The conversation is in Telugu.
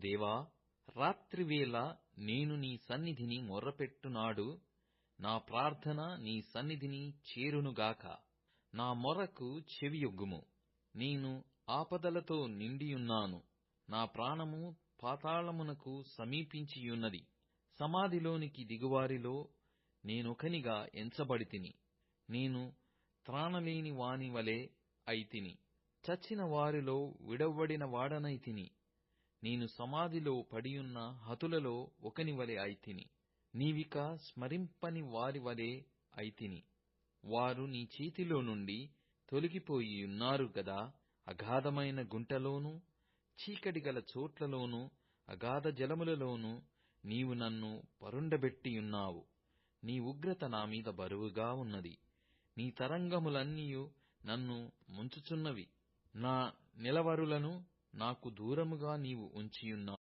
దేవా, రాత్రివేళ నేను నీ సన్నిధిని మొర్రపెట్టునాడు నా ప్రార్థన నీ సన్నిధిని చేరునుగాక. నా మొర్రకు చెవియొగ్గుము. నేను ఆపదలతో నిండియున్నాను. నా ప్రాణము పాతాళమునకు సమీపించియున్నది. సమాధిలోనికి దిగువారిలో నేనొకనిగా ఎంచబడితిని. నేను త్రాణలేని వాని వలె అయితిని. చచ్చిన వారిలో విడవబడిన వాడనైతిని. నేను సమాధిలో పడియున్న హతులలో ఒకనివలె అయితిని. నీవిక స్మరింపని వారి వలె అయితిని. వారు నీ చేతిలో నుండి తొలగిపోయియున్నారు గదా. అగాధమైన గుంటలోనూ చీకటిగల చోట్లలోనూ అగాధ జలములలోనూ నీవు నన్ను పరుండబెట్టియున్నావు. నీ ఉగ్రత నామీద బరువుగా ఉన్నది. నీ తరంగములన్నీయు నన్ను ముంచుచున్నవి. నా నిలవరులను నాకు దూరముగా నీవు ఉంచియున్నావు.